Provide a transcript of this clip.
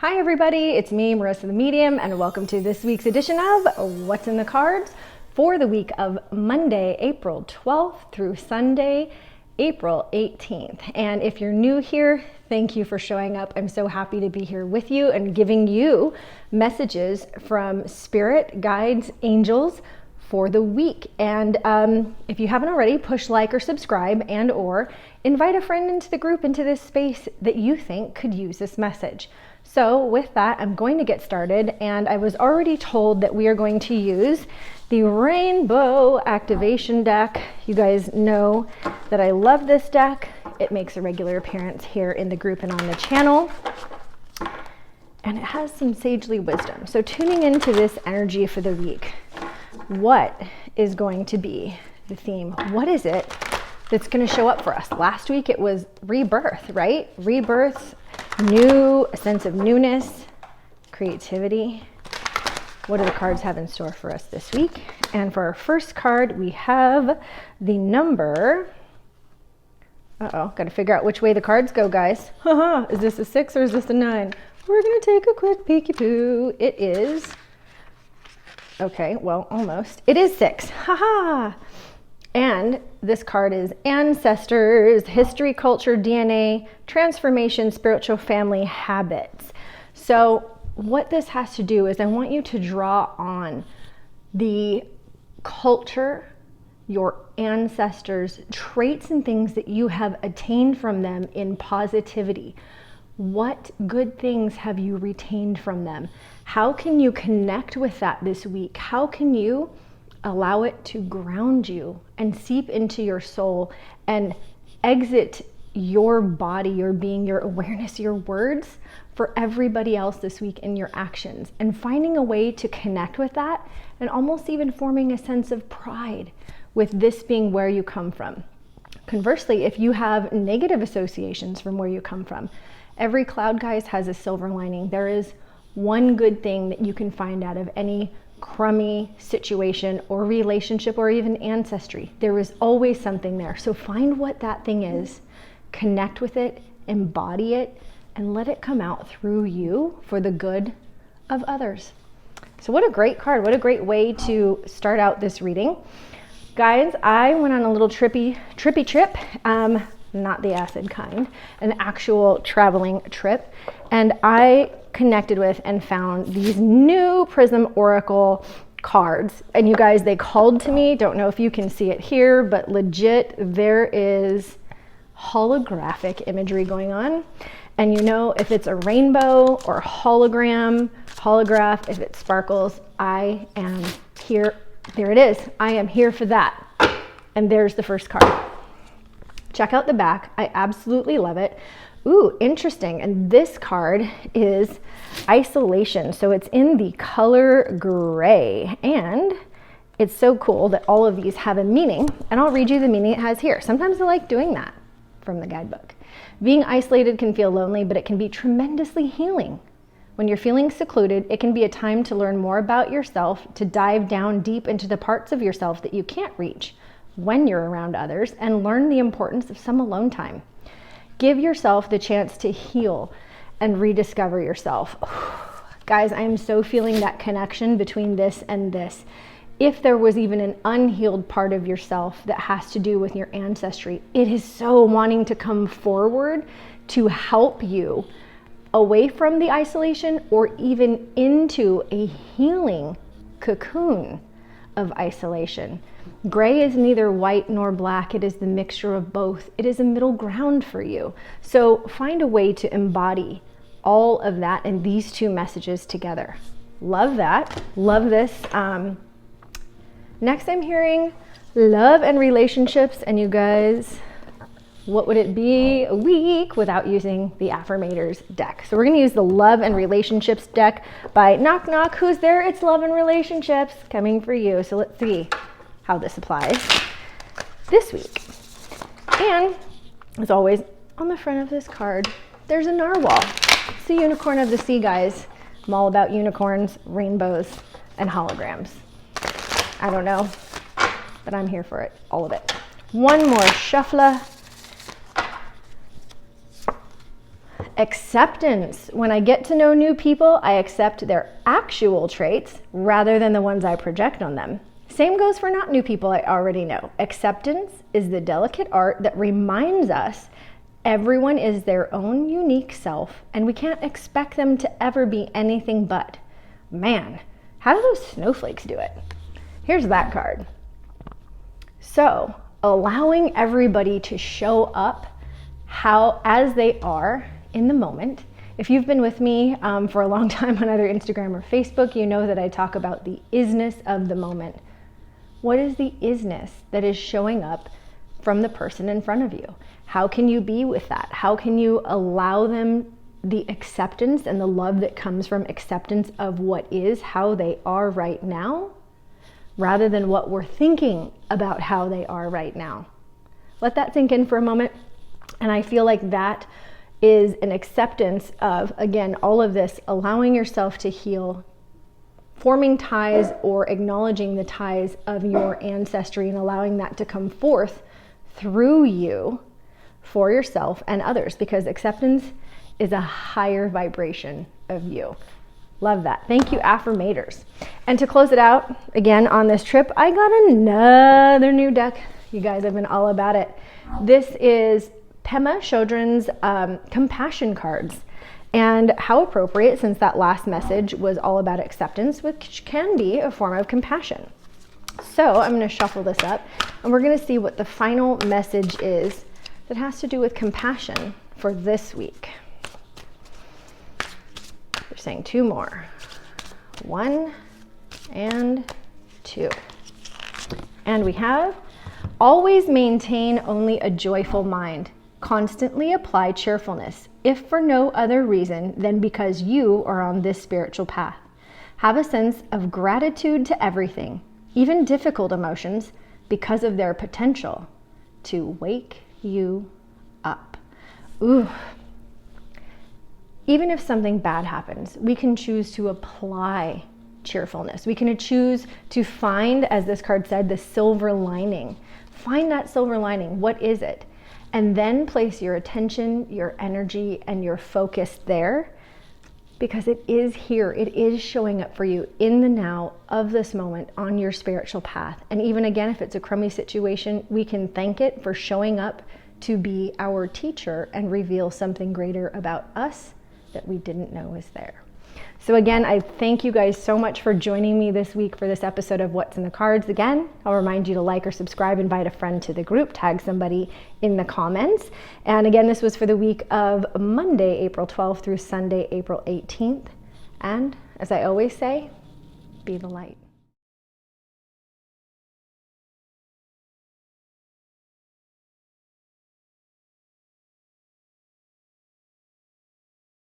Hi everybody, it's me, Marissa the Medium, and welcome to this week's edition of What's in the Cards for the week of Monday, April 12th through Sunday, April 18th. And if you're new here, thank you for showing up. I'm so happy to be here with you and giving you messages from spirit, guides, angels for the week. And if you haven't already, push like or subscribe and or invite a friend into the group, into this space that you think could use this message. So with that, I'm going to get started, and I was already told that we are going to use the Rainbow Activation deck. You guys know that I love this deck. It makes a regular appearance here in the group and on the channel, and it has some sagely wisdom. So tuning into this energy for the week, what is going to be the theme? What is it that's going to show up for us? Last week it was rebirth, right? Rebirth, a sense of newness, creativity. What do the cards have in store for us this week? And for our first card, we have the number. Got to figure out which way the cards go, guys. Is this a 6 or is this a 9? We're going to take a quick peeky-poo. It is, okay, well, almost. It is 6. And this card is ancestors, history, culture, DNA, transformation, spiritual family habits. So what this has to do is I want you to draw on the culture, your ancestors, traits and things that you have attained from them in positivity. What good things have you retained from them? How can you connect with that this week? How can you allow it to ground you and seep into your soul and exit your body, your being, your awareness, your words for everybody else this week in your actions, and finding a way to connect with that and almost even forming a sense of pride with this being where you come from. Conversely, if you have negative associations from where you come from, every cloud, guys, has a silver lining. There is one good thing that you can find out of any crummy situation or relationship or even ancestry. There is always something there. So find what that thing is, connect with it, embody it, and let it come out through you for the good of others. So what a great card. What a great way to start out this reading. Guys, I went on a little trippy trip, not the acid kind, an actual traveling trip. And I connected with and found these new Prism Oracle cards. And you guys, they called to me. Don't know if you can see it here, but legit, there is holographic imagery going on. And you know, if it's a rainbow or hologram, holograph, if it sparkles, I am here. There it is. I am here for that. And there's the first card. Check out the back. I absolutely love it. Ooh, interesting. And this card is isolation. So it's in the color gray. And it's so cool that all of these have a meaning. And I'll read you the meaning it has here. Sometimes I like doing that from the guidebook. Being isolated can feel lonely, but it can be tremendously healing. When you're feeling secluded, it can be a time to learn more about yourself, to dive down deep into the parts of yourself that you can't reach when you're around others, and learn the importance of some alone time. Give yourself the chance to heal and rediscover yourself. Guys, I am so feeling that connection between this and this. If there was even an unhealed part of yourself that has to do with your ancestry, it is so wanting to come forward to help you away from the isolation or even into a healing cocoon of isolation. Gray is neither white nor black. It is the mixture of both. It is a middle ground for you. So find a way to embody all of that and these two messages together. Love that. Love this. Next, I'm hearing love and relationships. And you guys, what would it be a week without using the Affirmators deck? So we're going to use the Love and Relationships deck by Knock Knock. Who's there? It's Love and Relationships coming for you. So let's see how this applies this week. And as always, on the front of this card, there's a narwhal. It's the unicorn of the sea, guys. I'm all about unicorns, rainbows, and holograms. I don't know, but I'm here for it, all of it. One more shuffler. Acceptance. When I get to know new people, I accept their actual traits rather than the ones I project on them. Same goes for not new people I already know. Acceptance is the delicate art that reminds us everyone is their own unique self, and we can't expect them to ever be anything but. Man, how do those snowflakes do it? Here's that card. So, allowing everybody to show up as they are in the moment. If you've been with me for a long time on either Instagram or Facebook, you know that I talk about the isness of the moment. What is the isness that is showing up from the person in front of you? How can you be with that? How can you allow them the acceptance and the love that comes from acceptance of what is, how they are right now, rather than what we're thinking about how they are right now? Let that sink in for a moment. And I feel like that is an acceptance of, again, all of this, allowing yourself to heal, forming ties or acknowledging the ties of your ancestry and allowing that to come forth through you for yourself and others, because acceptance is a higher vibration of you. Love that. Thank you, affirmators. And to close it out, again, on this trip, I got another new deck. You guys have been all about it. This is Pema Chodron's compassion cards. And how appropriate, since that last message was all about acceptance, which can be a form of compassion. So I'm going to shuffle this up, and we're going to see what the final message is that has to do with compassion for this week. They're saying 2 more. 1 and 2. And we have, always maintain only a joyful mind. Constantly apply cheerfulness, if for no other reason than because you are on this spiritual path. Have a sense of gratitude to everything, even difficult emotions, because of their potential to wake you up. Ooh. Even if something bad happens, we can choose to apply cheerfulness. We can choose to find, as this card said, the silver lining. Find that silver lining. What is it? And then place your attention, your energy, and your focus there, because it is here. It is showing up for you in the now of this moment on your spiritual path. And even again, if it's a crummy situation, we can thank it for showing up to be our teacher and reveal something greater about us that we didn't know was there. So again, I thank you guys so much for joining me this week for this episode of What's in the Cards. Again, I'll remind you to like or subscribe, invite a friend to the group, tag somebody in the comments. And again, this was for the week of Monday, April 12th through Sunday, April 18th. And as I always say, be the light.